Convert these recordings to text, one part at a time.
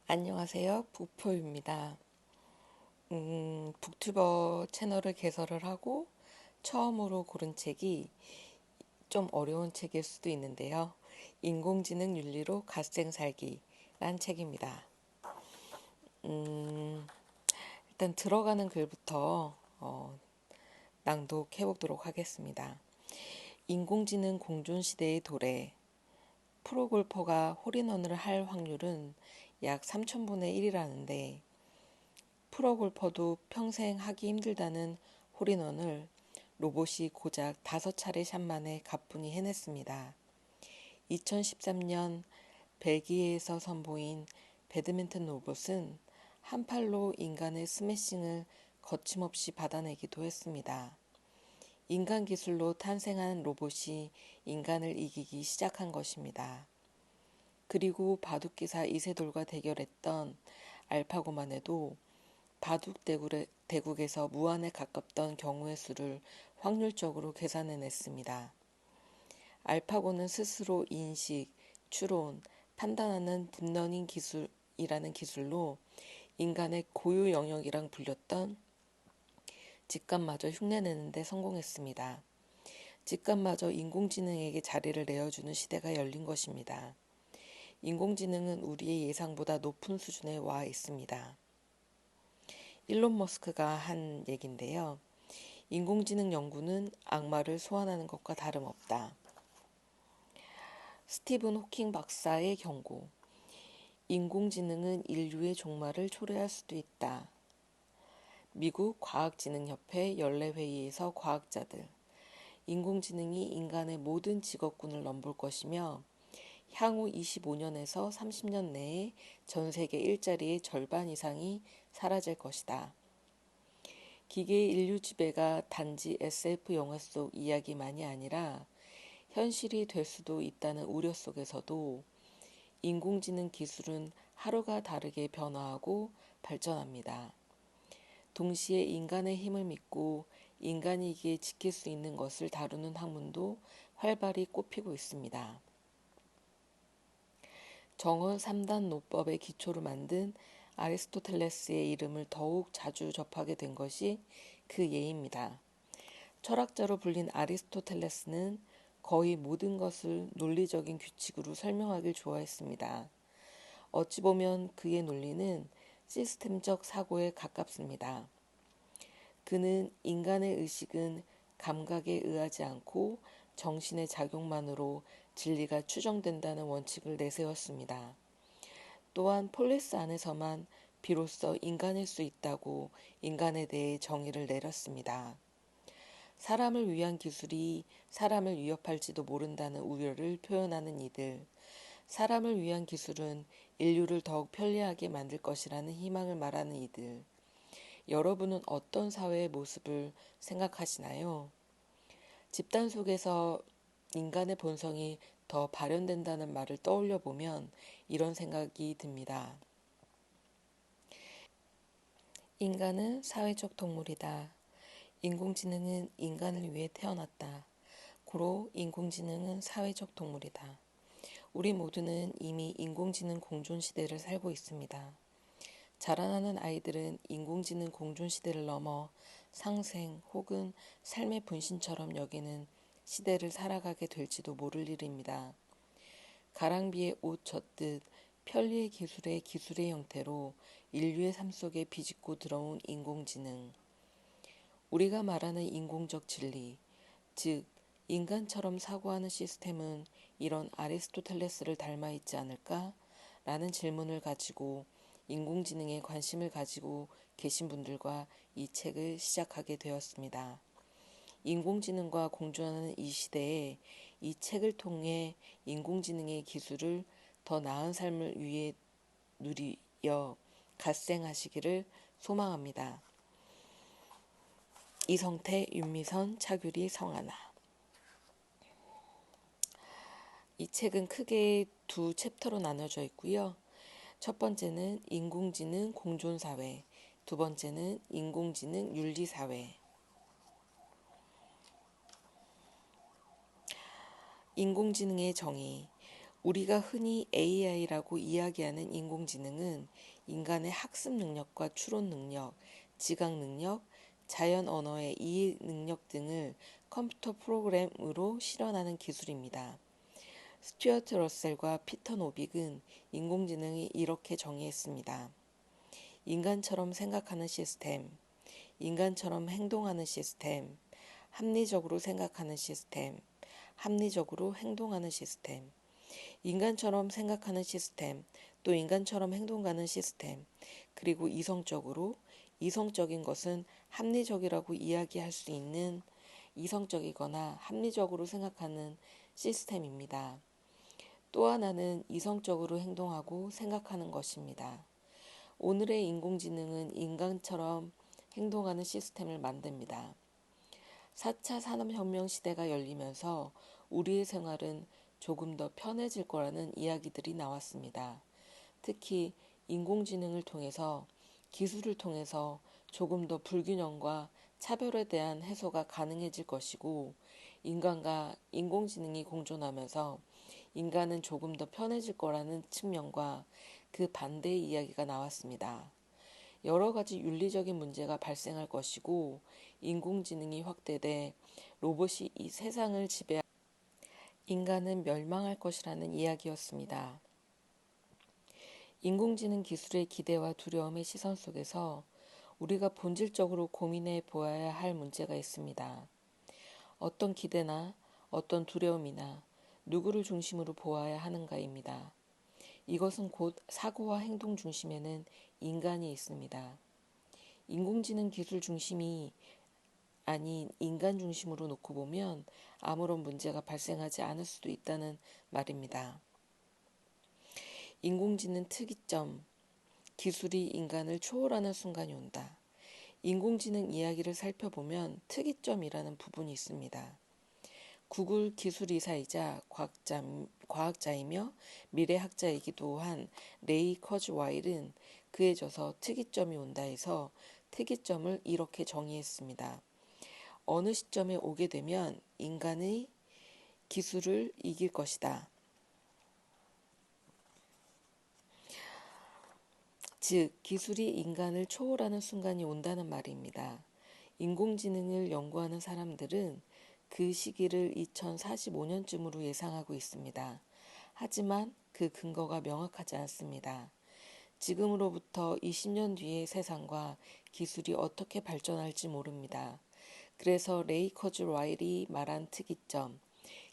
안녕하세요. 북표입니다. 북튜버 채널을 개설을 하고 처음으로 고른 책이 좀 어려운 책일 수도 있는데요. 인공지능 윤리로 갓생 살기란 책입니다. 일단 들어가는 글부터 낭독해 보도록 하겠습니다. 인공지능 공존 시대의 도래. 프로골퍼가 홀인원을 할 확률은 약 3,000분의 1이라는데 프로골퍼도 평생 하기 힘들다는 홀인원을 로봇이 고작 5차례 샷 만에 가뿐히 해냈습니다. 2013년 벨기에에서 선보인 배드민턴 로봇은 한 팔로 인간의 스매싱을 거침없이 받아내기도 했습니다. 인간 기술로 탄생한 로봇이 인간을 이기기 시작한 것입니다. 그리고 바둑기사 이세돌과 대결했던 알파고만 해도 바둑 대국에서 무한에 가깝던 경우의 수를 확률적으로 계산해냈습니다. 알파고는 스스로 인식, 추론, 판단하는 딥러닝 기술이라는 기술로 인간의 고유 영역이랑 불렸던 직감마저 흉내내는 데 성공했습니다. 직감마저 인공지능에게 자리를 내어주는 시대가 열린 것입니다. 인공지능은 우리의 예상보다 높은 수준에 와 있습니다. 일론 머스크가 한 얘긴데요. 인공지능 연구는 악마를 소환하는 것과 다름없다. 스티븐 호킹 박사의 경고. 인공지능은 인류의 종말을 초래할 수도 있다. 미국 과학진흥협회 연례회의에서 과학자들. 인공지능이 인간의 모든 직업군을 넘볼 것이며 향후 25년에서 30년 내에 전 세계 일자리의 절반 이상이 사라질 것이다. 기계의 인류 지배가 단지 SF 영화 속 이야기만이 아니라 현실이 될 수도 있다는 우려 속에서도 인공지능 기술은 하루가 다르게 변화하고 발전합니다. 동시에 인간의 힘을 믿고 인간이기에 지킬 수 있는 것을 다루는 학문도 활발히 꽃피고 있습니다. 정원 3단 노법의 기초로 만든 아리스토텔레스의 이름을 더욱 자주 접하게 된 것이 그 예입니다. 철학자로 불린 아리스토텔레스는 거의 모든 것을 논리적인 규칙으로 설명하길 좋아했습니다. 어찌 보면 그의 논리는 시스템적 사고에 가깝습니다. 그는 인간의 의식은 감각에 의하지 않고 정신의 작용만으로 진리가 추정된다는 원칙을 내세웠습니다. 또한 폴리스 안에서만 비로소 인간일 수 있다고 인간에 대해 정의를 내렸습니다. 사람을 위한 기술이 사람을 위협할지도 모른다는 우려를 표현하는 이들, 사람을 위한 기술은 인류를 더욱 편리하게 만들 것이라는 희망을 말하는 이들, 여러분은 어떤 사회의 모습을 생각하시나요? 집단 속에서 인간의 본성이 더 발현된다는 말을 떠올려 보면 이런 생각이 듭니다. 인간은 사회적 동물이다. 인공지능은 인간을 위해 태어났다. 고로 인공지능은 사회적 동물이다. 우리 모두는 이미 인공지능 공존 시대를 살고 있습니다. 자라나는 아이들은 인공지능 공존 시대를 넘어 상생 혹은 삶의 분신처럼 여기는 시대를 살아가게 될지도 모를 일입니다. 가랑비에 옷 젖듯 편리의 기술의 형태로 인류의 삶 속에 비집고 들어온 인공지능. 우리가 말하는 인공적 진리, 즉 인간처럼 사고하는 시스템은 이런 아리스토텔레스를 닮아 있지 않을까? 라는 질문을 가지고 인공지능에 관심을 가지고 계신 분들과 이 책을 시작하게 되었습니다. 인공지능과 공존하는 이 시대에 이 책을 통해 인공지능의 기술을 더 나은 삶을 위해 누리려 갓생하시기를 소망합니다. 이성태, 윤미선, 차규리, 성하나. 이 책은 크게 두 챕터로 나눠져 있고요. 첫 번째는 인공지능 공존사회, 두 번째는 인공지능 윤리사회. 인공지능의 정의. 우리가 흔히 AI라고 이야기하는 인공지능은 인간의 학습 능력과 추론 능력, 지각 능력, 자연 언어의 이해 능력 등을 컴퓨터 프로그램으로 실현하는 기술입니다. 스튜어트 러셀과 피터 노빅은 인공지능이 이렇게 정의했습니다. 인간처럼 생각하는 시스템, 인간처럼 행동하는 시스템, 합리적으로 생각하는 시스템, 합리적으로 행동하는 시스템, 인간처럼 생각하는 시스템, 또 인간처럼 행동하는 시스템, 그리고 이성적인 것은 합리적이라고 이야기할 수 있는 이성적이거나 합리적으로 생각하는 시스템입니다. 또 하나는 이성적으로 행동하고 생각하는 것입니다. 오늘의 인공지능은 인간처럼 행동하는 시스템을 만듭니다. 4차 산업혁명 시대가 열리면서 우리의 생활은 조금 더 편해질 거라는 이야기들이 나왔습니다. 특히 인공지능을 통해서 기술을 통해서 조금 더 불균형과 차별에 대한 해소가 가능해질 것이고 인간과 인공지능이 공존하면서 인간은 조금 더 편해질 거라는 측면과 그 반대의 이야기가 나왔습니다. 여러 가지 윤리적인 문제가 발생할 것이고 인공지능이 확대돼 로봇이 이 세상을 지배할 인간은 멸망할 것이라는 이야기였습니다. 인공지능 기술의 기대와 두려움의 시선 속에서 우리가 본질적으로 고민해 보아야 할 문제가 있습니다. 어떤 기대나 어떤 두려움이나 누구를 중심으로 보아야 하는가입니다. 이것은 곧 사고와 행동 중심에는 인간이 있습니다. 인공지능 기술 중심이 아닌 인간 중심으로 놓고 보면 아무런 문제가 발생하지 않을 수도 있다는 말입니다. 인공지능 특이점, 기술이 인간을 초월하는 순간이 온다. 인공지능 이야기를 살펴보면 특이점이라는 부분이 있습니다. 구글 기술이사이자 과학자이며 미래학자이기도 한 레이 커즈와일은 그에 져서 특이점이 온다 해서 특이점을 이렇게 정의했습니다. 어느 시점에 오게 되면 인간의 기술을 이길 것이다. 즉, 기술이 인간을 초월하는 순간이 온다는 말입니다. 인공지능을 연구하는 사람들은 그 시기를 2045년쯤으로 예상하고 있습니다. 하지만 그 근거가 명확하지 않습니다. 지금으로부터 20년 뒤의 세상과 기술이 어떻게 발전할지 모릅니다. 그래서 레이 커즈 와일이 말한 특이점,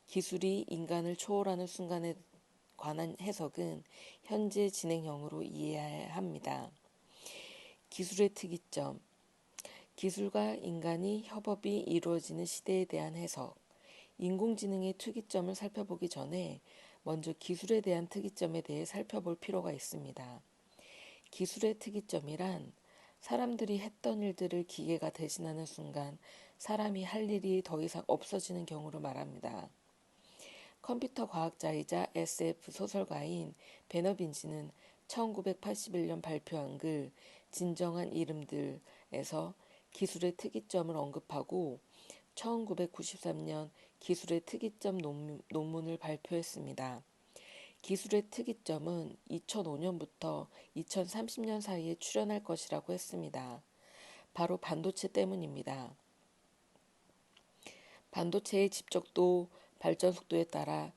기술이 인간을 초월하는 순간에 관한 해석은 현재 진행형으로 이해해야 합니다. 기술의 특이점, 기술과 인간이 협업이 이루어지는 시대에 대한 해석, 인공지능의 특이점을 살펴보기 전에 먼저 기술에 대한 특이점에 대해 살펴볼 필요가 있습니다. 기술의 특이점이란 사람들이 했던 일들을 기계가 대신하는 순간 사람이 할 일이 더 이상 없어지는 경우를 말합니다. 컴퓨터 과학자이자 SF 소설가인 베너빈지는 1981년 발표한 글 진정한 이름들에서 기술의 특이점을 언급하고 1993년 기술의 특이점 논문을 발표했습니다. 기술의 특이점은 2005년부터 2030년 사이에 출현할 것이라고 했습니다. 바로 반도체 때문입니다. 반도체의 집적도 발전 속도에 따라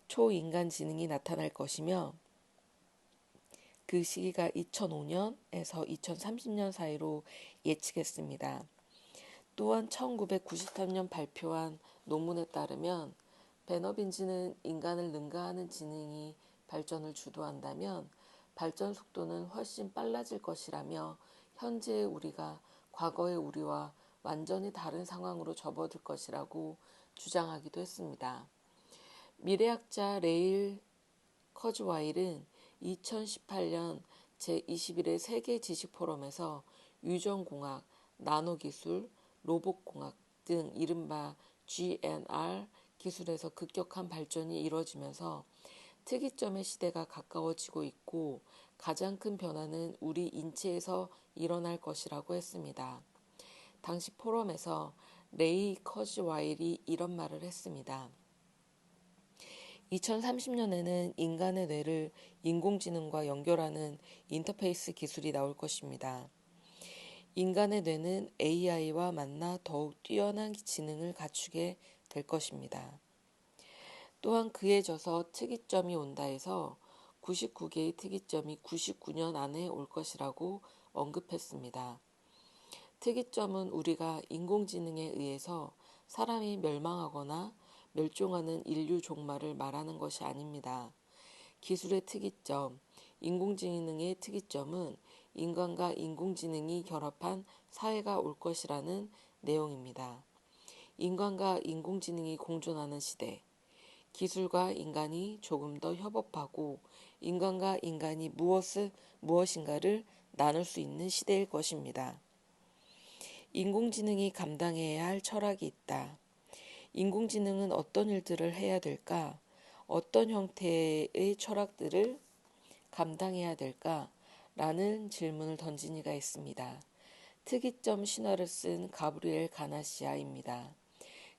초인간 지능이 나타날 것이며 그 시기가 2005년에서 2030년 사이로 예측했습니다. 또한 1993년 발표한 논문에 따르면 베너빈지는 인간을 능가하는 지능이 발전을 주도한다면 발전 속도는 훨씬 빨라질 것이라며 현재의 우리가 과거의 우리와 완전히 다른 상황으로 접어들 것이라고 주장하기도 했습니다. 미래학자 레일 커즈와일은 2018년 제21회 세계 지식 포럼에서 유전공학, 나노기술, 로봇공학 등 이른바 GNR 기술에서 급격한 발전이 이루어지면서 특이점의 시대가 가까워지고 있고 가장 큰 변화는 우리 인체에서 일어날 것이라고 했습니다. 당시 포럼에서 레이 커즈와일이 이런 말을 했습니다. 2030년에는 인간의 뇌를 인공지능과 연결하는 인터페이스 기술이 나올 것입니다. 인간의 뇌는 AI와 만나 더욱 뛰어난 지능을 갖추게 될 것입니다. 또한 그에 져서 특이점이 온다 해서 99개의 특이점이 99년 안에 올 것이라고 언급했습니다. 특이점은 우리가 인공지능에 의해서 사람이 멸망하거나 멸종하는 인류 종말을 말하는 것이 아닙니다. 기술의 특이점, 인공지능의 특이점은 인간과 인공지능이 결합한 사회가 올 것이라는 내용입니다. 인간과 인공지능이 공존하는 시대, 기술과 인간이 조금 더 협업하고 인간과 인간이 무엇인가를 나눌 수 있는 시대일 것입니다. 인공지능이 감당해야 할 철학이 있다. 인공지능은 어떤 일들을 해야 될까? 어떤 형태의 철학들을 감당해야 될까? 라는 질문을 던진 이가 있습니다. 특이점 신화를 쓴 가브리엘 가나시아입니다.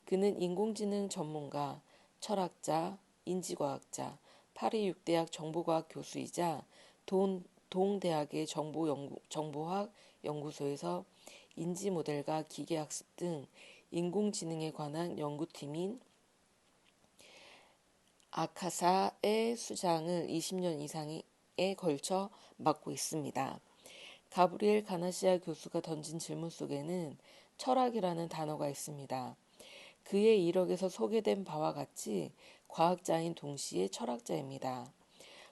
그는 인공지능 전문가, 철학자, 인지과학자, 파리 6대학 정보과학 교수이자 동대학의 정보학 연구소에서 인지모델과 기계학습 등 인공지능에 관한 연구팀인 아카사의 수장을 20년 이상에 걸쳐 맡고 있습니다. 가브리엘 가나시아 교수가 던진 질문 속에는 철학이라는 단어가 있습니다. 그의 이력에서 소개된 바와 같이 과학자인 동시에 철학자입니다.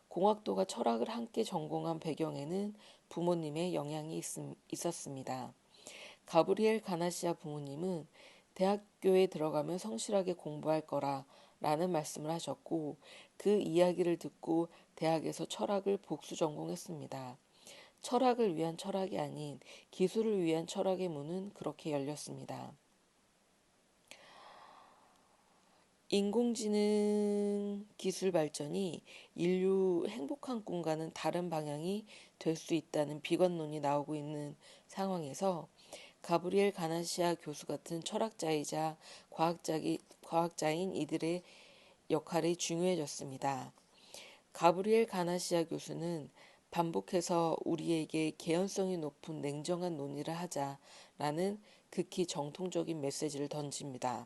공학도가 철학을 함께 전공한 배경에는 부모님의 영향이 있었습니다. 가브리엘 가나시아 부모님은 대학교에 들어가면 성실하게 공부할 거라 라는 말씀을 하셨고 그 이야기를 듣고 대학에서 철학을 복수 전공했습니다. 철학을 위한 철학이 아닌 기술을 위한 철학의 문은 그렇게 열렸습니다. 인공지능 기술 발전이 인류 행복한 꿈과는 다른 방향이 될 수 있다는 비관론이 나오고 있는 상황에서 가브리엘 가나시아 교수 같은 철학자이자 과학자인 이들의 역할이 중요해졌습니다. 가브리엘 가나시아 교수는 반복해서 우리에게 개연성이 높은 냉정한 논의를 하자라는 극히 정통적인 메시지를 던집니다.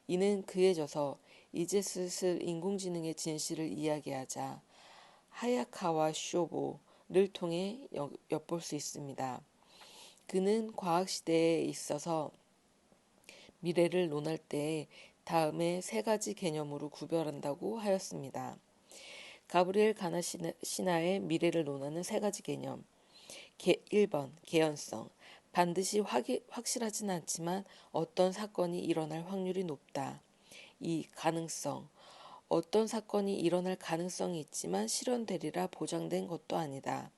이는 그에 져서 이제 슬슬 인공지능의 진실을 이야기하자 하야카와 쇼보를 통해 엿볼 수 있습니다. 그는 과학시대에 있어서 미래를 논할 때 다음에 세 가지 개념으로 구별한다고 하였습니다. 가브리엘 가나시나의 미래를 논하는 세 가지 개념. 1번 개연성. 반드시 확실하진 않지만 어떤 사건이 일어날 확률이 높다. 2. 가능성. 어떤 사건이 일어날 가능성이 있지만 실현되리라 보장된 것도 아니다.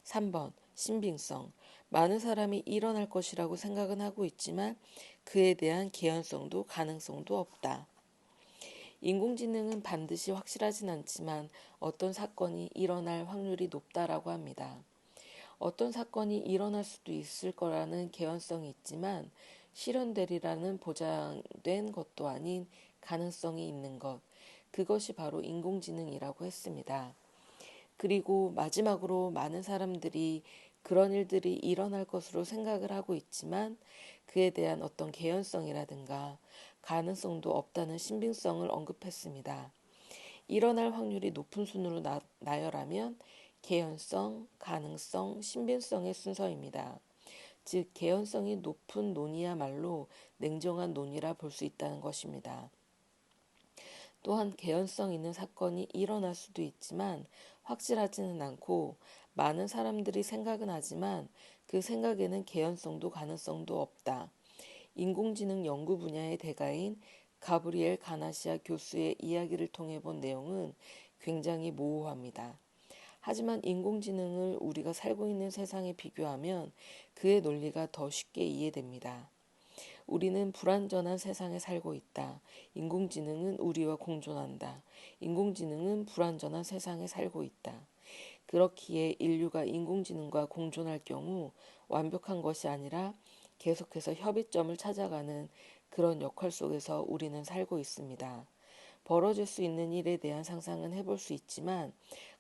3번 신빙성. 많은 사람이 일어날 것이라고 생각은 하고 있지만 그에 대한 개연성도 가능성도 없다. 인공지능은 반드시 확실하진 않지만 어떤 사건이 일어날 확률이 높다라고 합니다. 어떤 사건이 일어날 수도 있을 거라는 개연성이 있지만 실현되리라는 보장된 것도 아닌 가능성이 있는 것. 그것이 바로 인공지능이라고 했습니다. 그리고 마지막으로 많은 사람들이 그런 일들이 일어날 것으로 생각을 하고 있지만 그에 대한 어떤 개연성이라든가 가능성도 없다는 신빙성을 언급했습니다. 일어날 확률이 높은 순으로 나열하면 개연성, 가능성, 신빙성의 순서입니다. 즉 개연성이 높은 논의야말로 냉정한 논의라 볼 수 있다는 것입니다. 또한 개연성 있는 사건이 일어날 수도 있지만 확실하지는 않고 많은 사람들이 생각은 하지만 그 생각에는 개연성도 가능성도 없다. 인공지능 연구 분야의 대가인 가브리엘 가나시아 교수의 이야기를 통해 본 내용은 굉장히 모호합니다. 하지만 인공지능을 우리가 살고 있는 세상에 비교하면 그의 논리가 더 쉽게 이해됩니다. 우리는 불완전한 세상에 살고 있다. 인공지능은 우리와 공존한다. 인공지능은 불완전한 세상에 살고 있다. 그렇기에 인류가 인공지능과 공존할 경우 완벽한 것이 아니라 계속해서 협의점을 찾아가는 그런 역할 속에서 우리는 살고 있습니다. 벌어질 수 있는 일에 대한 상상은 해볼 수 있지만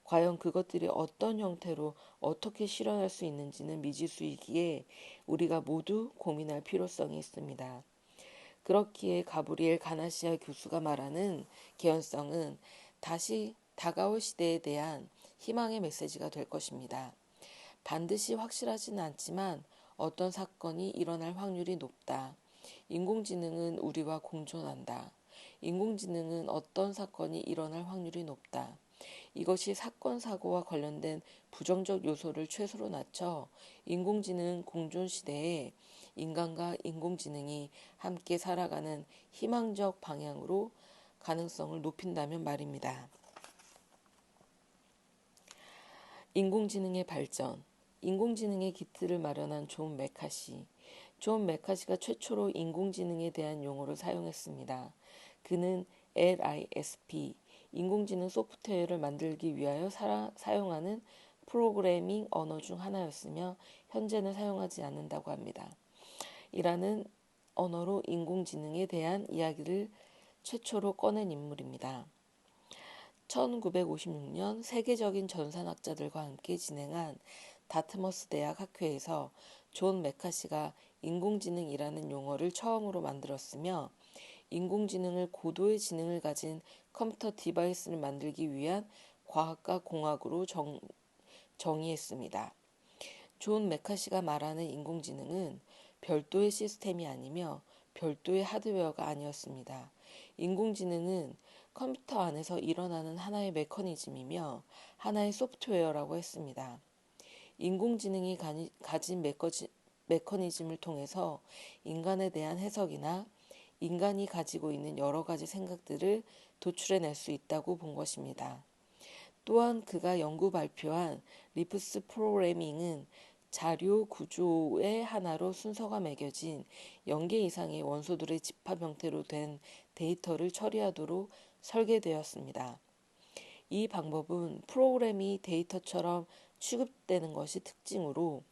과연 그것들이 어떤 형태로 어떻게 실현할 수 있는지는 미지수이기에 우리가 모두 고민할 필요성이 있습니다. 그렇기에 가브리엘 가나시아 교수가 말하는 개연성은 다시 다가올 시대에 대한 희망의 메시지가 될 것입니다. 반드시 확실하지는 않지만 어떤 사건이 일어날 확률이 높다. 인공지능은 우리와 공존한다. 인공지능은 어떤 사건이 일어날 확률이 높다. 이것이 사건, 사고와 관련된 부정적 요소를 최소로 낮춰 인공지능 공존 시대에 인간과 인공지능이 함께 살아가는 희망적 방향으로 가능성을 높인다면 말입니다. 인공지능의 발전. 인공지능의 기틀을 마련한 존 메카시. 존 메카시가 최초로 인공지능에 대한 용어를 사용했습니다. 그는 LISP, 인공지능 소프트웨어를 만들기 위하여 사용하는 프로그래밍 언어 중 하나였으며 현재는 사용하지 않는다고 합니다. 이라는 언어로 인공지능에 대한 이야기를 최초로 꺼낸 인물입니다. 1956년 세계적인 전산학자들과 함께 진행한 다트머스 대학 학회에서 존 메카시가 인공지능이라는 용어를 처음으로 만들었으며 인공지능을 고도의 지능을 가진 컴퓨터 디바이스를 만들기 위한 과학과 공학으로 정의했습니다. 존 메카시가 말하는 인공지능은 별도의 시스템이 아니며 별도의 하드웨어가 아니었습니다. 인공지능은 컴퓨터 안에서 일어나는 하나의 메커니즘이며 하나의 소프트웨어라고 했습니다. 인공지능이 가진 메커니즘을 통해서 인간에 대한 해석이나 인간이 가지고 있는 여러 가지 생각들을 도출해낼 수 있다고 본 것입니다. 또한 그가 연구 발표한 리프스 프로그래밍은 자료 구조의 하나로 순서가 매겨진 0개 이상의 원소들의 집합 형태로 된 데이터를 처리하도록 설계되었습니다. 이 방법은 프로그램이 데이터처럼 취급되는 것이 특징으로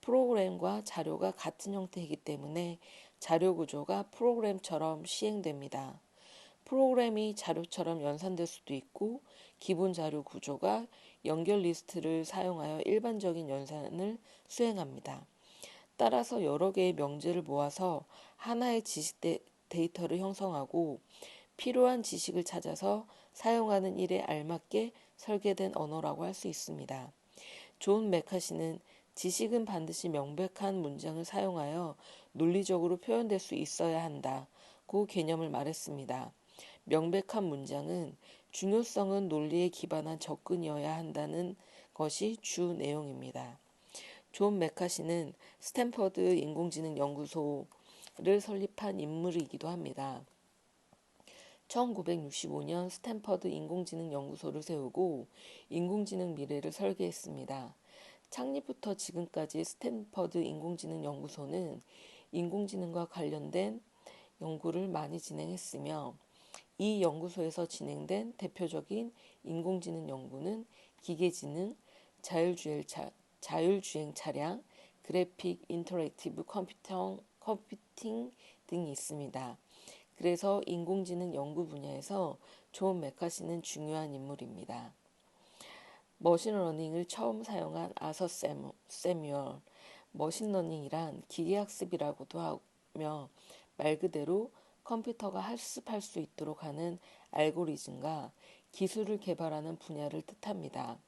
프로그램과 자료가 같은 형태이기 때문에 자료 구조가 프로그램처럼 시행됩니다. 프로그램이 자료처럼 연산될 수도 있고 기본 자료 구조가 연결 리스트를 사용하여 일반적인 연산을 수행합니다. 따라서 여러 개의 명제를 모아서 하나의 지식 데이터를 형성하고 필요한 지식을 찾아서 사용하는 일에 알맞게 설계된 언어라고 할 수 있습니다. 존 메카시는 지식은 반드시 명백한 문장을 사용하여 논리적으로 표현될 수 있어야 한다고 개념을 말했습니다. 명백한 문장은 중요성은 논리에 기반한 접근이어야 한다는 것이 주 내용입니다. 존 메카시는 스탠퍼드 인공지능 연구소를 설립한 인물이기도 합니다. 1965년 스탠퍼드 인공지능 연구소를 세우고 인공지능 미래를 설계했습니다. 창립부터 지금까지 스탠퍼드 인공지능 연구소는 인공지능과 관련된 연구를 많이 진행했으며 이 연구소에서 진행된 대표적인 인공지능 연구는 기계지능, 자율주행 차량, 그래픽 인터랙티브 컴퓨팅 등이 있습니다. 그래서 인공지능 연구 분야에서 존 메카시는 중요한 인물입니다. 머신러닝을 처음 사용한 아서 세뮤얼, 머신러닝이란 기계학습이라고도 하며 말 그대로 컴퓨터가 학습할 수 있도록 하는 알고리즘과 기술을 개발하는 분야를 뜻합니다.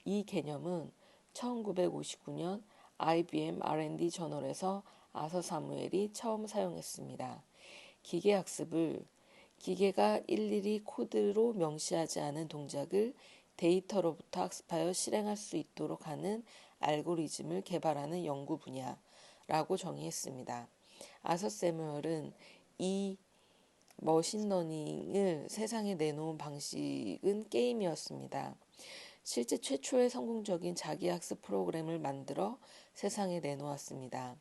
이 개념은 1959년 IBM R&D 저널에서 아서 사무엘이 처음 사용했습니다. 기계학습을 기계가 일일이 코드로 명시하지 않은 동작을 데이터로부터 학습하여 실행할 수 있도록 하는 알고리즘을 개발하는 연구 분야라고 정의했습니다. 아서 세뮤얼은 이 머신러닝을 세상에 내놓은 방식은 게임이었습니다. 실제 최초의 성공적인 자기학습 프로그램을 만들어 세상에 내놓았습니다.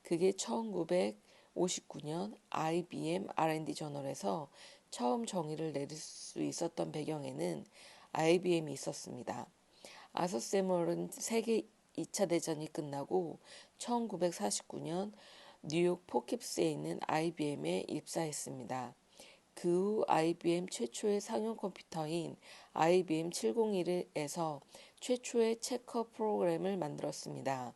그게 1959년 IBM R&D 저널에서 처음 정의를 내릴 수 있었던 배경에는 IBM이 있었습니다. 아서 세무얼은 세계 2차 대전이 끝나고 1949년 뉴욕 포킵스에 있는 IBM에 입사했습니다. 그 후 IBM 최초의 상용 컴퓨터인 IBM 701에서 최초의 체커 프로그램을 만들었습니다.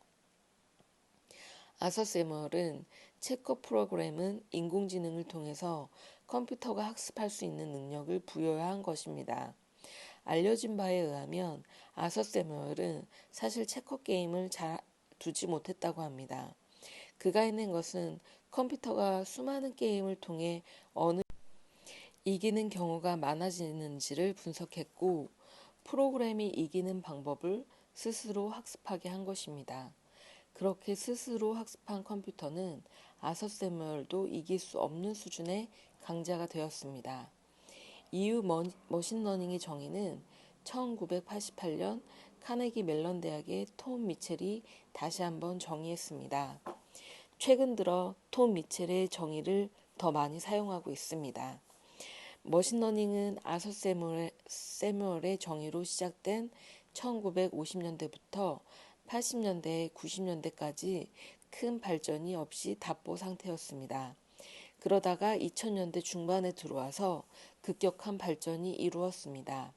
아서 세무얼은 체커 프로그램은 인공지능을 통해서 컴퓨터가 학습할 수 있는 능력을 부여해야 한 것입니다. 알려진 바에 의하면 아서 세무얼은 사실 체커 게임을 잘 두지 못했다고 합니다. 그가 해낸 것은 컴퓨터가 수많은 게임을 통해 어느 이기는 경우가 많아지는지를 분석했고 프로그램이 이기는 방법을 스스로 학습하게 한 것입니다. 그렇게 스스로 학습한 컴퓨터는 아서 세무얼도 이길 수 없는 수준의 강자가 되었습니다. 이후 머신러닝의 정의는 1988년 카네기 멜론 대학의 톰 미첼이 다시 한번 정의했습니다. 최근 들어 톰 미첼의 정의를 더 많이 사용하고 있습니다. 머신러닝은 아서 세무얼의 정의로 시작된 1950년대부터 80년대, 90년대까지 큰 발전이 없이 답보 상태였습니다. 그러다가 2000년대 중반에 들어와서 급격한 발전이 이루어졌습니다.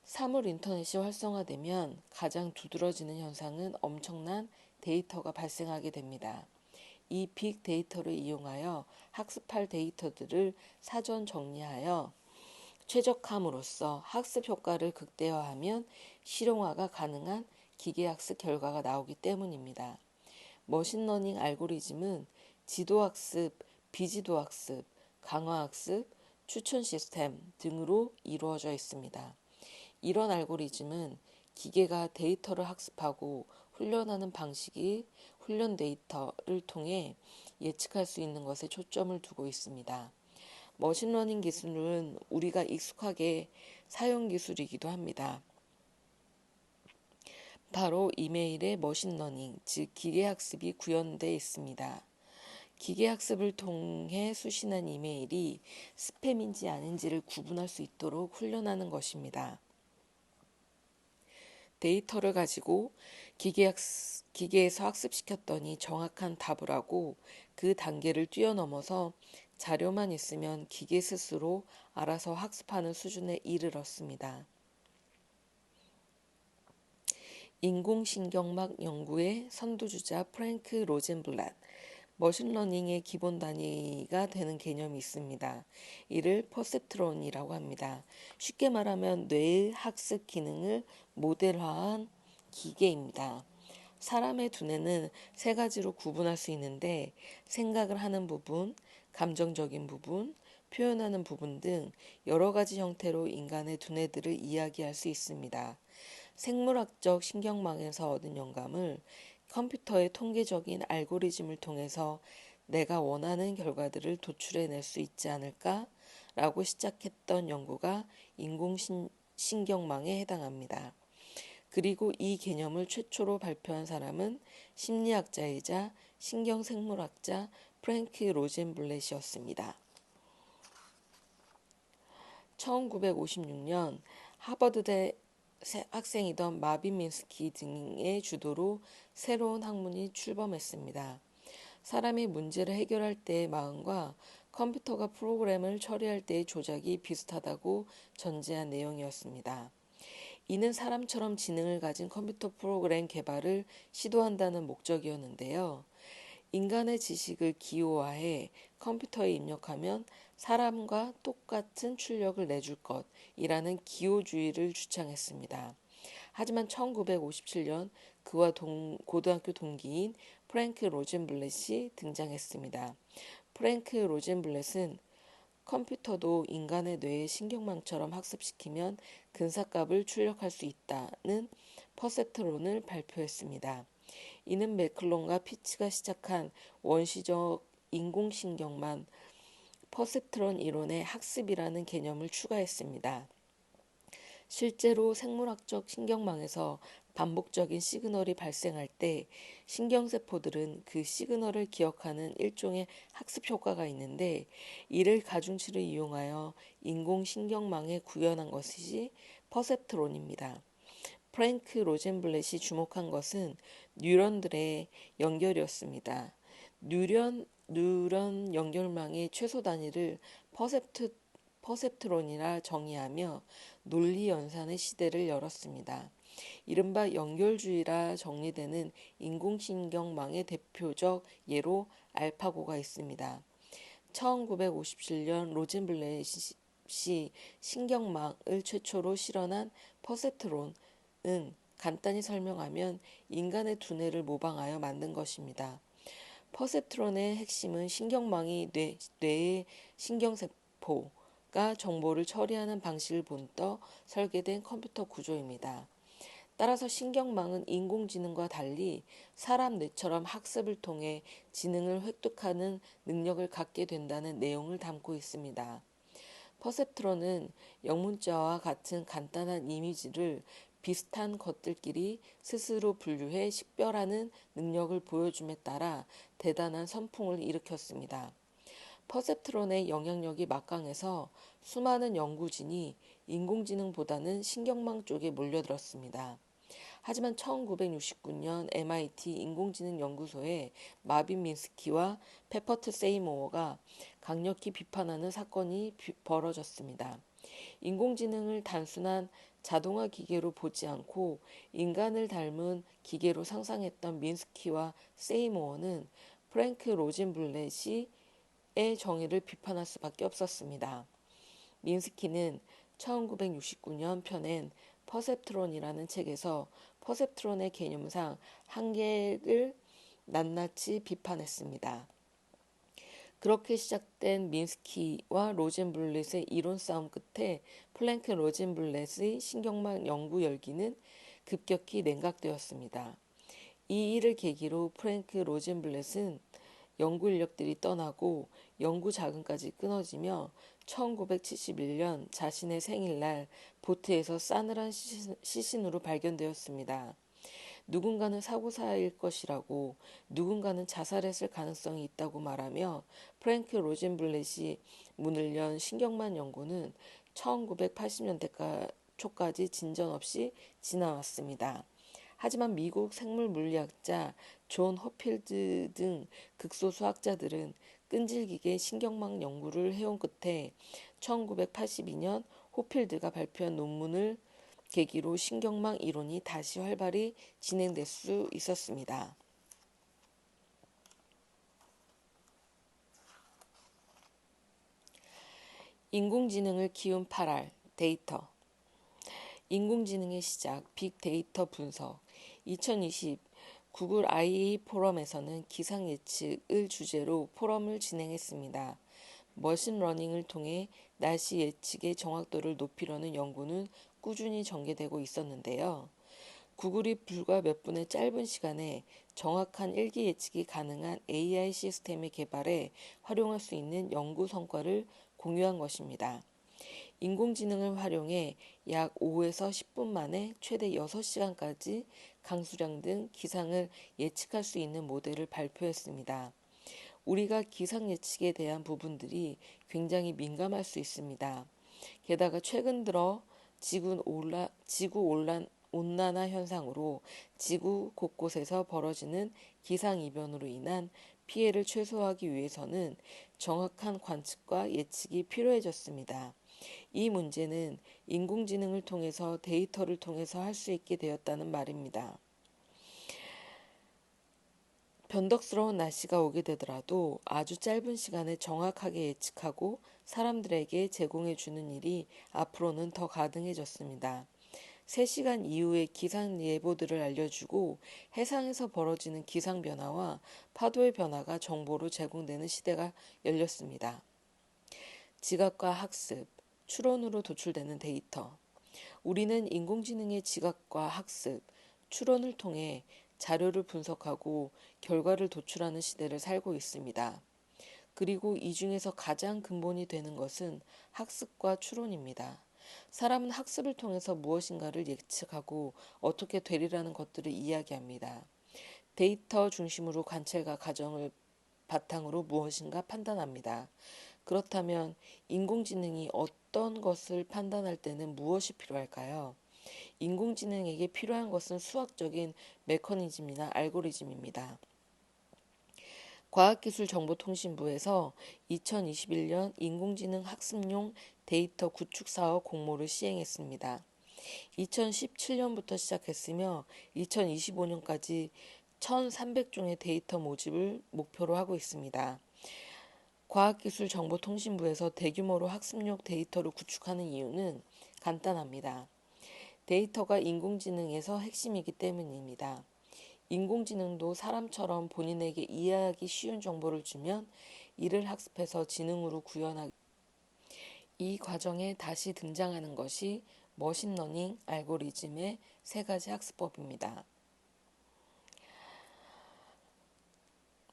사물 인터넷이 활성화되면 가장 두드러지는 현상은 엄청난 데이터가 발생하게 됩니다. 이 빅데이터를 이용하여 학습할 데이터들을 사전 정리하여 최적함으로써 학습 효과를 극대화하면 실용화가 가능한 기계학습 결과가 나오기 때문입니다. 머신러닝 알고리즘은 지도학습, 비지도학습, 강화학습, 추천 시스템 등으로 이루어져 있습니다. 이런 알고리즘은 기계가 데이터를 학습하고 훈련하는 방식이 훈련 데이터를 통해 예측할 수 있는 것에 초점을 두고 있습니다. 머신러닝 기술은 우리가 익숙하게 사용 기술이기도 합니다. 바로 이메일의 머신러닝, 즉 기계학습이 구현되어 있습니다. 기계학습을 통해 수신한 이메일이 스팸인지 아닌지를 구분할 수 있도록 훈련하는 것입니다. 데이터를 가지고 기계에서 학습시켰더니 정확한 답을 하고 그 단계를 뛰어넘어서 자료만 있으면 기계 스스로 알아서 학습하는 수준에 이르렀습니다. 인공신경막 연구의 선두주자 프랭크 로젠블랏, 머신러닝의 기본 단위가 되는 개념이 있습니다. 이를 퍼셉트론이라고 합니다. 쉽게 말하면 뇌의 학습 기능을 모델화한 기계입니다. 사람의 두뇌는 세 가지로 구분할 수 있는데 생각을 하는 부분, 감정적인 부분, 표현하는 부분 등 여러 가지 형태로 인간의 두뇌들을 이야기할 수 있습니다. 생물학적 신경망에서 얻은 영감을 컴퓨터의 통계적인 알고리즘을 통해서 내가 원하는 결과들을 도출해낼 수 있지 않을까? 라고 시작했던 연구가 인공신경망에 해당합니다. 그리고 이 개념을 최초로 발표한 사람은 심리학자이자 신경생물학자 프랭크 로젠블렛이었습니다. 1956년 하버드대 학생이던 마빈 민스키 등의 주도로 새로운 학문이 출범했습니다. 사람이 문제를 해결할 때의 마음과 컴퓨터가 프로그램을 처리할 때의 조작이 비슷하다고 전제한 내용이었습니다. 이는 사람처럼 지능을 가진 컴퓨터 프로그램 개발을 시도한다는 목적이었는데요. 인간의 지식을 기호화해 컴퓨터에 입력하면 사람과 똑같은 출력을 내줄 것이라는 기호주의를 주창했습니다. 하지만 1957년 그와 고등학교 동기인 프랭크 로젠블렛이 등장했습니다. 프랭크 로젠블렛은 컴퓨터도 인간의 뇌의 신경망처럼 학습시키면 근사값을 출력할 수 있다는 퍼셉트론을 발표했습니다. 이는 매클론과 피츠가 시작한 원시적 인공신경망 퍼셉트론 이론에 학습이라는 개념을 추가했습니다. 실제로 생물학적 신경망에서 반복적인 시그널이 발생할 때 신경세포들은 그 시그널을 기억하는 일종의 학습 효과가 있는데 이를 가중치를 이용하여 인공신경망에 구현한 것이 퍼셉트론입니다. 프랭크 로젠블렛이 주목한 것은 뉴런들의 연결이었습니다. 뉴런 연결망의 최소 단위를 퍼셉트, 퍼셉트론이라 정의하며 논리 연산의 시대를 열었습니다. 이른바 연결주의라 정리되는 인공신경망의 대표적 예로 알파고가 있습니다. 1957년 로젠블렛이 신경망을 최초로 실현한 퍼셉트론은 간단히 설명하면 인간의 두뇌를 모방하여 만든 것입니다. 퍼셉트론의 핵심은 신경망이 뇌의 신경세포가 정보를 처리하는 방식을 본떠 설계된 컴퓨터 구조입니다. 따라서 신경망은 인공지능과 달리 사람 뇌처럼 학습을 통해 지능을 획득하는 능력을 갖게 된다는 내용을 담고 있습니다. 퍼셉트론은 영문자와 같은 간단한 이미지를 비슷한 것들끼리 스스로 분류해 식별하는 능력을 보여줌에 따라 대단한 선풍을 일으켰습니다. 퍼셉트론의 영향력이 막강해서 수많은 연구진이 인공지능보다는 신경망 쪽에 몰려들었습니다. 하지만 1969년 MIT 인공지능 연구소의 마빈 민스키와 페퍼트 세이모어가 강력히 비판하는 사건이 벌어졌습니다. 인공지능을 단순한 자동화 기계로 보지 않고 인간을 닮은 기계로 상상했던 민스키와 세이모어는 프랭크 로젠블렛이 의 정의를 비판할 수밖에 없었습니다. 민스키는 1969년 펴낸 퍼셉트론이라는 책에서 퍼셉트론의 개념상 한계를 낱낱이 비판했습니다. 그렇게 시작된 민스키와 로젠블렛의 이론 싸움 끝에 플랭크 로젠블렛의 신경망 연구 열기는 급격히 냉각되었습니다. 이 일을 계기로 프랭크 로젠블렛은 연구 인력들이 떠나고 연구 자금까지 끊어지며 1971년 자신의 생일날 보트에서 싸늘한 시신으로 발견되었습니다. 누군가는 사고사일 것이라고, 누군가는 자살했을 가능성이 있다고 말하며 프랭크 로젠블렛이 문을 연 신경망 연구는 1980년대 초까지 진전 없이 지나왔습니다. 하지만 미국 생물물리학자 존 허필드 등 극소수 학자들은 끈질기게 신경망 연구를 해온 끝에 1982년 호필드가 발표한 논문을 계기로 신경망 이론이 다시 활발히 진행될 수 있었습니다. 인공지능을 키운 8알, 데이터. 인공지능의 시작, 빅데이터 분석. 2020 구글 IA 포럼에서는 기상 예측을 주제로 포럼을 진행했습니다. 머신러닝을 통해 날씨 예측의 정확도를 높이려는 연구는 꾸준히 전개되고 있었는데요. 구글이 불과 몇 분의 짧은 시간에 정확한 일기 예측이 가능한 AI 시스템의 개발에 활용할 수 있는 연구 성과를 공유한 것입니다. 인공지능을 활용해 약 5에서 10분 만에 최대 6시간까지 강수량 등 기상을 예측할 수 있는 모델을 발표했습니다. 우리가 기상 예측에 대한 부분들이 굉장히 민감할 수 있습니다. 게다가 최근 들어 온난화 현상으로 지구 곳곳에서 벌어지는 기상이변으로 인한 피해를 최소화하기 위해서는 정확한 관측과 예측이 필요해졌습니다. 이 문제는 인공지능을 통해서 데이터를 통해서 할 수 있게 되었다는 말입니다. 변덕스러운 날씨가 오게 되더라도 아주 짧은 시간에 정확하게 예측하고 사람들에게 제공해 주는 일이 앞으로는 더 가능해졌습니다. 3시간 이후의 기상 예보들을 알려주고 해상에서 벌어지는 기상 변화와 파도의 변화가 정보로 제공되는 시대가 열렸습니다. 지각과 학습, 추론으로 도출되는 데이터. 우리는 인공지능의 지각과 학습, 추론을 통해 자료를 분석하고 결과를 도출하는 시대를 살고 있습니다. 그리고 이 중에서 가장 근본이 되는 것은 학습과 추론입니다. 사람은 학습을 통해서 무엇인가를 예측하고 어떻게 되리라는 것들을 이야기합니다. 데이터 중심으로 관찰과 가정을 바탕으로 무엇인가 판단합니다. 그렇다면 인공지능이 어떤 것을 판단할 때는 무엇이 필요할까요? 인공지능에게 필요한 것은 수학적인 메커니즘이나 알고리즘입니다. 과학기술정보통신부에서 2021년 인공지능 학습용 데이터 구축 사업 공모를 시행했습니다. 2017년부터 시작했으며 2025년까지 1,300종의 데이터 모집을 목표로 하고 있습니다. 과학기술정보통신부에서 대규모로 학습용 데이터를 구축하는 이유는 간단합니다. 데이터가 인공지능에서 핵심이기 때문입니다. 인공지능도 사람처럼 본인에게 이해하기 쉬운 정보를 주면 이를 학습해서 지능으로 구현하기. 이 과정에 다시 등장하는 것이 머신러닝 알고리즘의 세 가지 학습법입니다.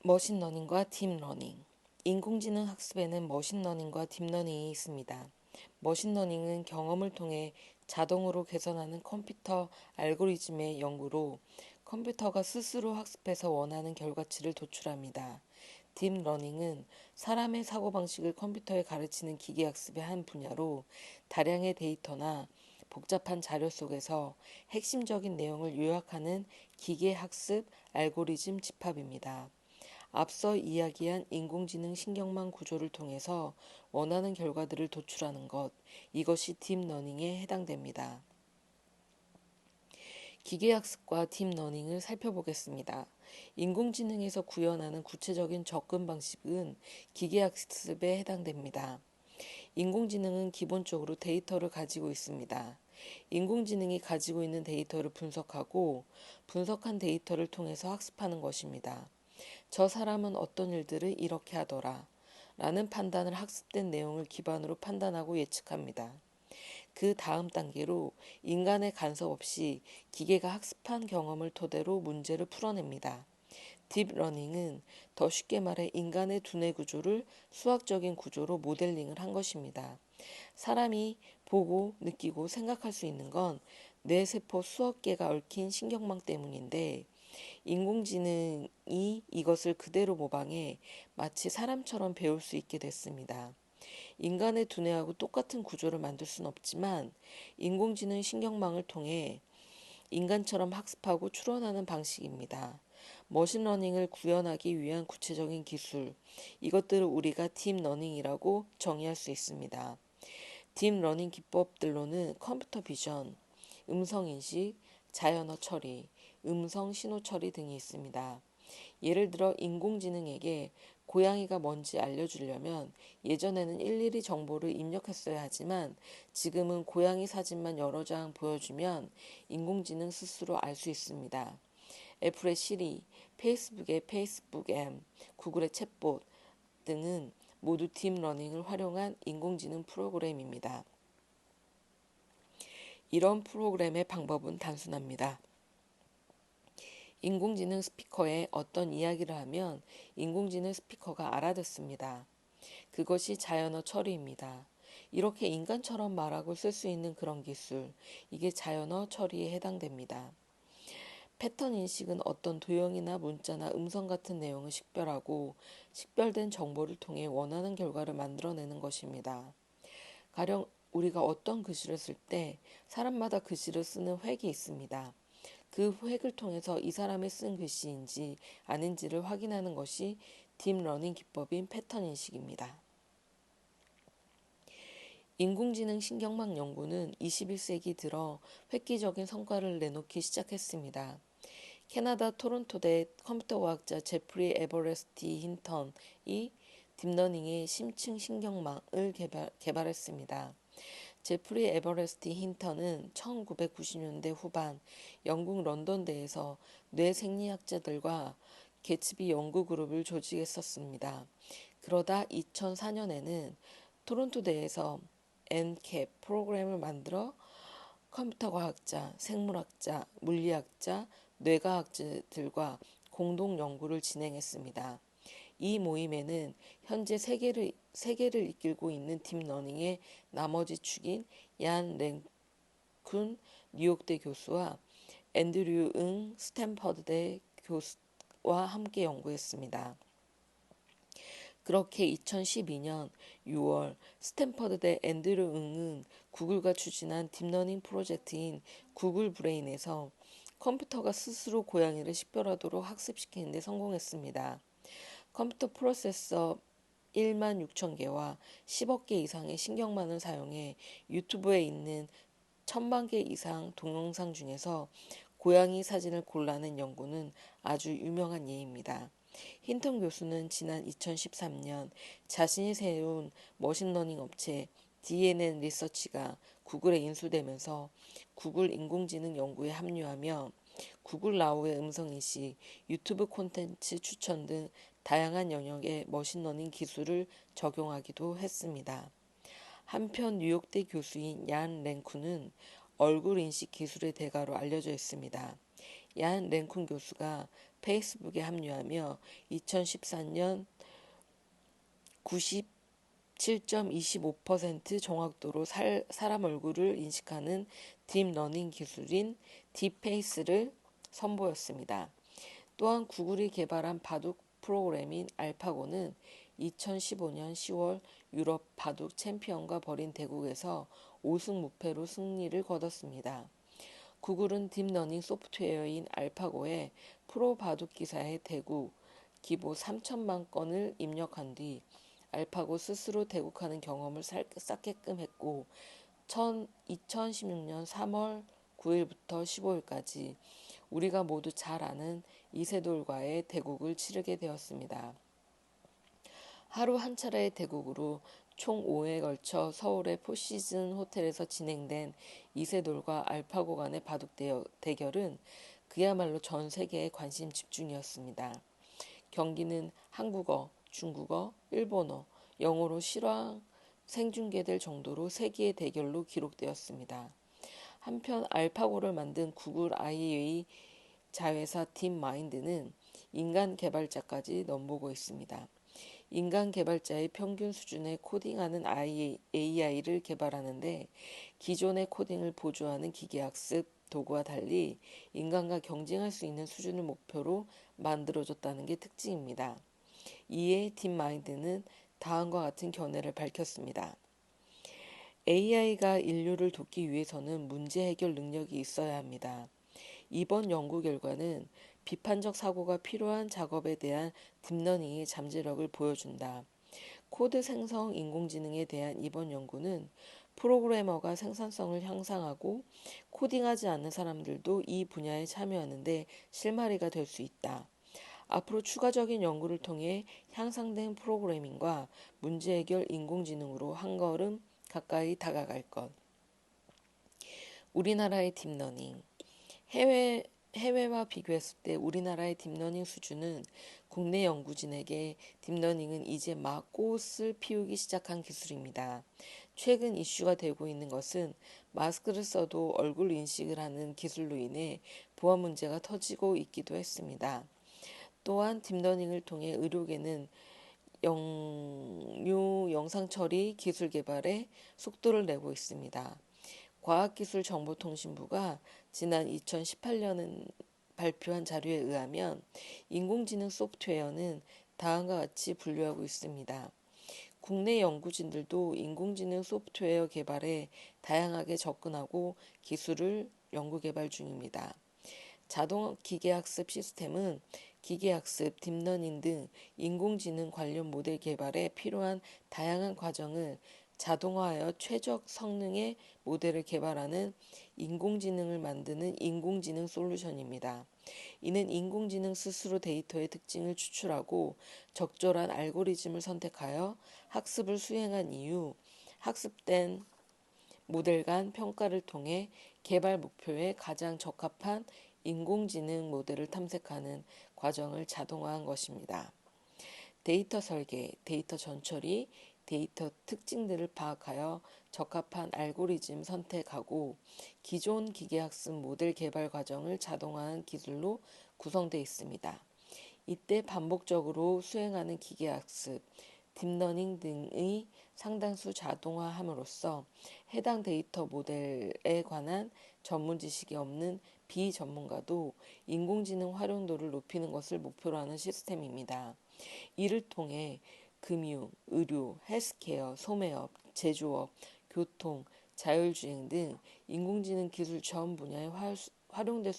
머신러닝과 딥러닝. 인공지능 학습에는 머신러닝과 딥러닝이 있습니다. 머신러닝은 경험을 통해 자동으로 개선하는 컴퓨터 알고리즘의 연구로 컴퓨터가 스스로 학습해서 원하는 결과치를 도출합니다. 딥러닝은 사람의 사고방식을 컴퓨터에 가르치는 기계학습의 한 분야로 다량의 데이터나 복잡한 자료 속에서 핵심적인 내용을 요약하는 기계학습 알고리즘 집합입니다. 앞서 이야기한 인공지능 신경망 구조를 통해서 원하는 결과들을 도출하는 것, 이것이 딥러닝에 해당됩니다. 기계학습과 딥러닝을 살펴보겠습니다. 인공지능에서 구현하는 구체적인 접근 방식은 기계학습에 해당됩니다. 인공지능은 기본적으로 데이터를 가지고 있습니다. 인공지능이 가지고 있는 데이터를 분석하고 분석한 데이터를 통해서 학습하는 것입니다. 저 사람은 어떤 일들을 이렇게 하더라 라는 판단을 학습된 내용을 기반으로 판단하고 예측합니다. 그 다음 단계로 인간의 간섭 없이 기계가 학습한 경험을 토대로 문제를 풀어냅니다. 딥러닝은 더 쉽게 말해 인간의 두뇌 구조를 수학적인 구조로 모델링을 한 것입니다. 사람이 보고 느끼고 생각할 수 있는 건 뇌세포 수억 개가 얽힌 신경망 때문인데 인공지능이 이것을 그대로 모방해 마치 사람처럼 배울 수 있게 됐습니다. 인간의 두뇌하고 똑같은 구조를 만들 수는 없지만 인공지능 신경망을 통해 인간처럼 학습하고 추론하는 방식입니다. 머신러닝을 구현하기 위한 구체적인 기술, 이것들을 우리가 딥러닝이라고 정의할 수 있습니다. 딥러닝 기법들로는 컴퓨터 비전, 음성인식, 자연어 처리, 음성 신호 처리 등이 있습니다. 예를 들어 인공지능에게 고양이가 뭔지 알려주려면 예전에는 일일이 정보를 입력했어야 하지만 지금은 고양이 사진만 여러 장 보여주면 인공지능 스스로 알 수 있습니다. 애플의 시리, 페이스북의 페이스북 앱, 구글의 챗봇 등은 모두 딥러닝을 활용한 인공지능 프로그램입니다. 이런 프로그램의 방법은 단순합니다. 인공지능 스피커에 어떤 이야기를 하면 인공지능 스피커가 알아듣습니다. 그것이 자연어 처리입니다. 이렇게 인간처럼 말하고 쓸 수 있는 그런 기술, 이게 자연어 처리에 해당됩니다. 패턴 인식은 어떤 도형이나 문자나 음성 같은 내용을 식별하고 식별된 정보를 통해 원하는 결과를 만들어내는 것입니다. 가령 우리가 어떤 글씨를 쓸 때 사람마다 글씨를 쓰는 획이 있습니다. 그 획을 통해서 이 사람이 쓴 글씨인지 아닌지를 확인하는 것이 딥러닝 기법인 패턴 인식입니다. 인공지능 신경망 연구는 21세기 들어 획기적인 성과를 내놓기 시작했습니다. 캐나다 토론토대 컴퓨터과학자 제프리 에버레스티 힌턴이 딥러닝의 심층 신경망을 개발했습니다. 제프리 에버레스티 힌턴은 1990년대 후반 영국 런던대에서 뇌생리학자들과 개츠비 연구그룹을 조직했었습니다. 그러다 2004년에는 토론토대에서 엔캡 프로그램을 만들어 컴퓨터 과학자, 생물학자, 물리학자, 뇌과학자들과 공동 연구를 진행했습니다. 이 모임에는 현재 세계를 이끌고 있는 딥러닝의 나머지 축인 얀 랭쿤 뉴욕대 교수와 앤드류 응 스탠퍼드대 교수와 함께 연구했습니다. 그렇게 2012년 6월 스탠퍼드대 앤드류 응은 구글과 추진한 딥러닝 프로젝트인 구글 브레인에서 컴퓨터가 스스로 고양이를 식별하도록 학습시키는 데 성공했습니다. 컴퓨터 프로세서 1만 6천 개와 10억 개 이상의 신경망을 사용해 유튜브에 있는 1000만 개 이상 동영상 중에서 고양이 사진을 골라낸 연구는 아주 유명한 예입니다. 힌턴 교수는 지난 2013년 자신이 세운 머신러닝 업체 DNN 리서치가 구글에 인수되면서 구글 인공지능 연구에 합류하며 구글 나우의 음성인식, 유튜브 콘텐츠 추천 등 다양한 영역의 머신러닝 기술을 적용하기도 했습니다. 한편 뉴욕대 교수인 얀 랭쿤은 얼굴 인식 기술의 대가로 알려져 있습니다. 얀 랭쿤 교수가 페이스북에 합류하며 2014년 97.25% 정확도로 사람 얼굴을 인식하는 딥러닝 기술인 딥페이스를 선보였습니다. 또한 구글이 개발한 바둑 프로그램인 알파고는 2015년 10월 유럽 바둑 챔피언과 벌인 대국에서 5승 무패로 승리를 거뒀습니다. 구글은 딥러닝 소프트웨어인 알파고에 프로 바둑 기사의 대국 기보 3천만 건을 입력한 뒤 알파고 스스로 대국하는 경험을 쌓게끔 했고 2016년 3월 9일부터 15일까지 우리가 모두 잘 아는 이세돌과의 대국을 치르게 되었습니다. 하루 한 차례의 대국으로 총 5회에 걸쳐 서울의 포시즌 호텔에서 진행된 이세돌과 알파고 간의 바둑 대결은 그야말로 전 세계의 관심 집중이었습니다. 경기는 한국어, 중국어, 일본어, 영어로 실황 생중계될 정도로 세기의 대결로 기록되었습니다. 한편 알파고를 만든 구글 IA 자회사 딥마인드는 인간 개발자까지 넘보고 있습니다. 인간 개발자의 평균 수준의 코딩하는 AI를 개발하는데 기존의 코딩을 보조하는 기계학습 도구와 달리 인간과 경쟁할 수 있는 수준을 목표로 만들어줬다는 게 특징입니다. 이에 딥마인드는 다음과 같은 견해를 밝혔습니다. AI가 인류를 돕기 위해서는 문제 해결 능력이 있어야 합니다. 이번 연구 결과는 비판적 사고가 필요한 작업에 대한 딥러닝의 잠재력을 보여준다. 코드 생성 인공지능에 대한 이번 연구는 프로그래머가 생산성을 향상하고 코딩하지 않는 사람들도 이 분야에 참여하는데 실마리가 될 수 있다. 앞으로 추가적인 연구를 통해 향상된 프로그래밍과 문제 해결 인공지능으로 한 걸음 가까이 다가갈 것. 우리나라의 딥러닝. 해외와 비교했을 때 우리나라의 딥러닝 수준은 국내 연구진에게 딥러닝은 이제 막 꽃을 피우기 시작한 기술입니다. 최근 이슈가 되고 있는 것은 마스크를 써도 얼굴 인식을 하는 기술로 인해 보안 문제가 터지고 있기도 했습니다. 또한 딥러닝을 통해 의료계는 영상 처리 기술 개발에 속도를 내고 있습니다. 과학기술정보통신부가 지난 2018년 발표한 자료에 의하면 인공지능 소프트웨어는 다음과 같이 분류하고 있습니다. 국내 연구진들도 인공지능 소프트웨어 개발에 다양하게 접근하고 기술을 연구 개발 중입니다. 자동 기계학습 시스템은 기계학습, 딥러닝 등 인공지능 관련 모델 개발에 필요한 다양한 과정을 자동화하여 최적 성능의 모델을 개발하는 인공지능을 만드는 인공지능 솔루션입니다. 이는 인공지능 스스로 데이터의 특징을 추출하고 적절한 알고리즘을 선택하여 학습을 수행한 이후 학습된 모델 간 평가를 통해 개발 목표에 가장 적합한 인공지능 모델을 탐색하는 과정을 자동화한 것입니다. 데이터 설계, 데이터 전처리, 데이터 특징들을 파악하여 적합한 알고리즘 선택하고 기존 기계학습 모델 개발 과정을 자동화한 기술로 구성되어 있습니다. 이때 반복적으로 수행하는 기계학습, 딥러닝 등의 상당수 자동화함으로써 해당 데이터 모델에 관한 전문 지식이 없는 비전문가도 인공지능 활용도를 높이는 것을 목표로 하는 시스템입니다. 이를 통해 금융, 의료, 헬스케어, 소매업, 제조업, 교통, 자율주행 등 인공지능 기술 전 분야에 활용될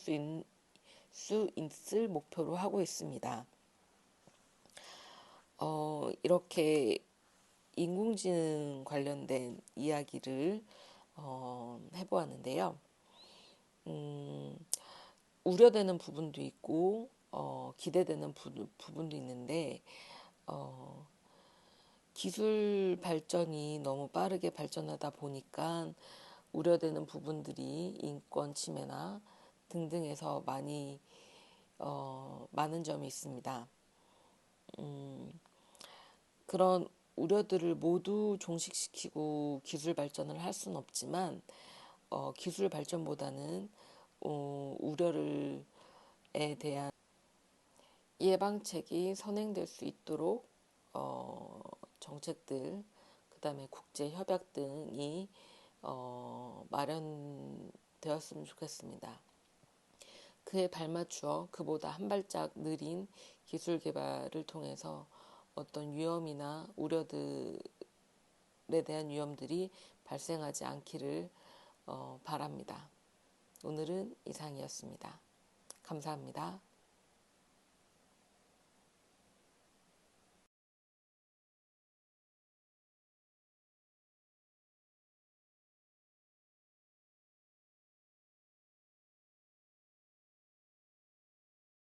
수 있을 목표로 하고 있습니다. 이렇게 인공지능 관련된 이야기를 해보았는데요. 음, 우려되는 부분도 있고 기대되는 부분도 있는데 어, 기술 발전이 너무 빠르게 발전하다 보니까 우려되는 부분들이 인권 침해나 등등에서 많은 점이 있습니다. 그런 우려들을 모두 종식시키고 기술 발전을 할 수는 없지만 기술 발전보다는 우려를에 대한 예방책이 선행될 수 있도록 정책들, 그다음에 국제 협약 등이 마련되었으면 좋겠습니다. 그에 발맞추어 그보다 한 발짝 느린 기술 개발을 통해서 어떤 위험이나 우려들에 대한 위험들이 발생하지 않기를 바랍니다. 오늘은 이상이었습니다. 감사합니다.